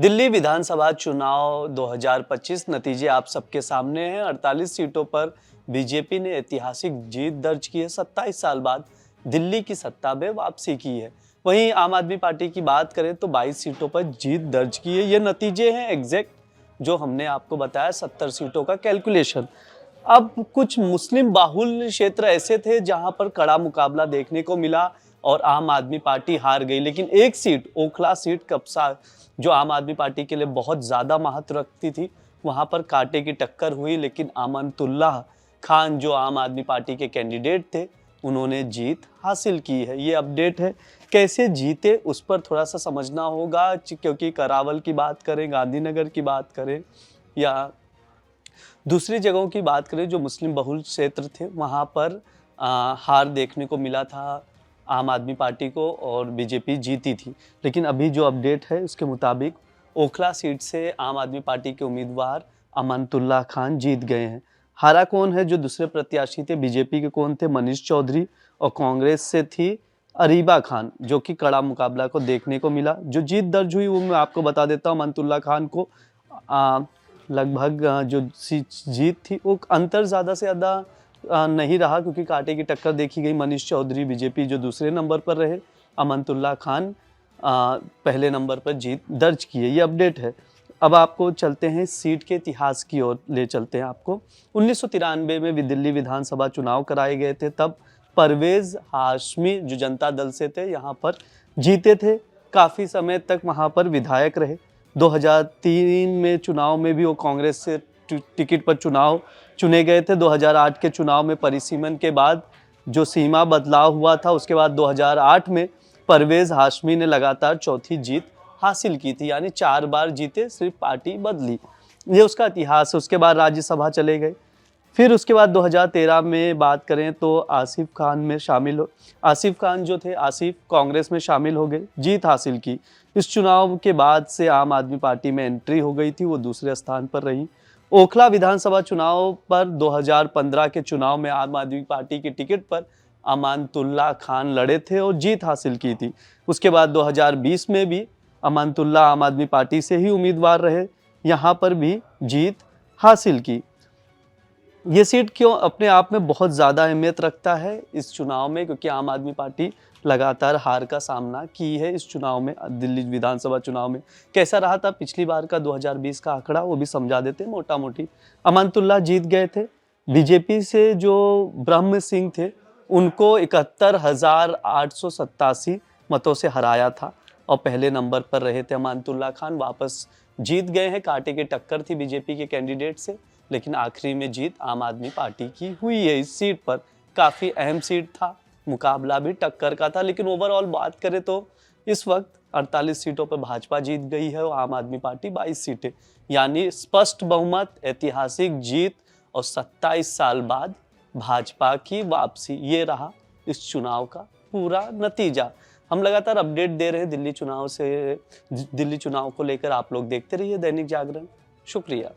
दिल्ली विधानसभा चुनाव 2025 नतीजे आप सबके सामने हैं। 48 सीटों पर बीजेपी ने ऐतिहासिक जीत दर्ज की है। 27 साल बाद दिल्ली की सत्ता में वापसी की है। वहीं आम आदमी पार्टी की बात करें तो 22 सीटों पर जीत दर्ज की है। ये नतीजे हैं एग्जैक्ट जो हमने आपको बताया, 70 सीटों का कैलकुलेशन। अब कुछ मुस्लिम बाहुल्य क्षेत्र ऐसे थे जहां पर कड़ा मुकाबला देखने को मिला और आम आदमी पार्टी हार गई, लेकिन एक सीट, ओखला सीट कप्सा, जो आम आदमी पार्टी के लिए बहुत ज्यादा महत्व रखती थी, वहां पर कांटे की टक्कर हुई। लेकिन अमनतुल्लाह खान जो आम आदमी पार्टी के कैंडिडेट थे, उन्होंने जीत हासिल की है। ये अपडेट है। कैसे जीते उस पर थोड़ा सा समझना होगा, क्योंकि करावल की बात करें, गांधीनगर की बात करें या दूसरी जगहों की बात करें जो मुस्लिम बहुल क्षेत्र थे, वहाँ पर हार देखने को मिला था आम आदमी पार्टी को और बीजेपी जीती थी। लेकिन अभी जो अपडेट है उसके मुताबिक ओखला सीट से आम आदमी पार्टी के उम्मीदवार अमनतुल्लाह खान जीत गए हैं। हारा कौन है? जो दूसरे प्रत्याशी थे बीजेपी के कौन थे? मनीष चौधरी। और कांग्रेस से थी अरीबा खान, जो कि कड़ा मुकाबला को देखने को मिला। जो जीत दर्ज हुई वो मैं आपको बता देता हूँ। अमनतुल्लाह खान को लगभग जो जीत थी वो अंतर ज़्यादा से ज़्यादा नहीं रहा, क्योंकि कांटे की टक्कर देखी गई। मनीष चौधरी बीजेपी जो दूसरे नंबर पर रहे, अमनतुल्लाह खान पहले नंबर पर जीत दर्ज की है। ये अपडेट है। अब आपको चलते हैं सीट के इतिहास की ओर, ले चलते हैं आपको। 1993 में दिल्ली विधानसभा चुनाव कराए गए थे। तब परवेज हाशमी जो जनता दल से थे, यहाँ पर जीते थे। काफ़ी समय तक वहाँ पर विधायक रहे। 2003 में चुनाव में भी वो कांग्रेस से टिकट पर चुनाव चुने गए थे। 2008 के चुनाव में परिसीमन के बाद जो सीमा बदलाव हुआ था, उसके बाद 2008 में परवेज हाशमी ने लगातार चौथी जीत हासिल की थी, यानी 4 बार जीते, सिर्फ पार्टी बदली। ये उसका इतिहास है। उसके बाद राज्यसभा चले गए। फिर उसके बाद 2013 में बात करें तो आसिफ खान जो थे, आसिफ कांग्रेस में शामिल हो गए, जीत हासिल की। इस चुनाव के बाद से आम आदमी पार्टी में एंट्री हो गई थी, वो दूसरे स्थान पर रही। ओखला विधानसभा चुनाव पर 2015 के चुनाव में आम आदमी पार्टी की टिकट पर अमानतुल्लाह खान लड़े थे और जीत हासिल की थी। उसके बाद 2020 में भी अमानतुल्लाह आम आदमी पार्टी से ही उम्मीदवार रहे, यहाँ पर भी जीत हासिल की। ये सीट क्यों अपने आप में बहुत ज़्यादा अहमियत रखता है इस चुनाव में? क्योंकि आम आदमी पार्टी लगातार हार का सामना की है इस चुनाव में। दिल्ली विधानसभा चुनाव में कैसा रहा था पिछली बार का 2020 का आंकड़ा, वो भी समझा देते हैं मोटा मोटी। अमनतुल्लाह जीत गए थे। बीजेपी से जो ब्रह्म सिंह थे, उनको 71,887 मतों से हराया था और पहले नंबर पर रहे थे। अमनतुल्लाह खान वापस जीत गए हैं। कांटे की टक्कर थी बीजेपी के कैंडिडेट से, लेकिन आखिरी में जीत आम आदमी पार्टी की हुई है। इस सीट पर काफ़ी अहम सीट था, मुकाबला भी टक्कर का था। लेकिन ओवरऑल बात करें तो इस वक्त 48 सीटों पर भाजपा जीत गई है और आम आदमी पार्टी 22 सीटें, यानी स्पष्ट बहुमत, ऐतिहासिक जीत और 27 साल बाद भाजपा की वापसी। ये रहा इस चुनाव का पूरा नतीजा। हम लगातार अपडेट दे रहे हैं दिल्ली चुनाव को लेकर। आप लोग देखते रहिए दैनिक जागरण। शुक्रिया।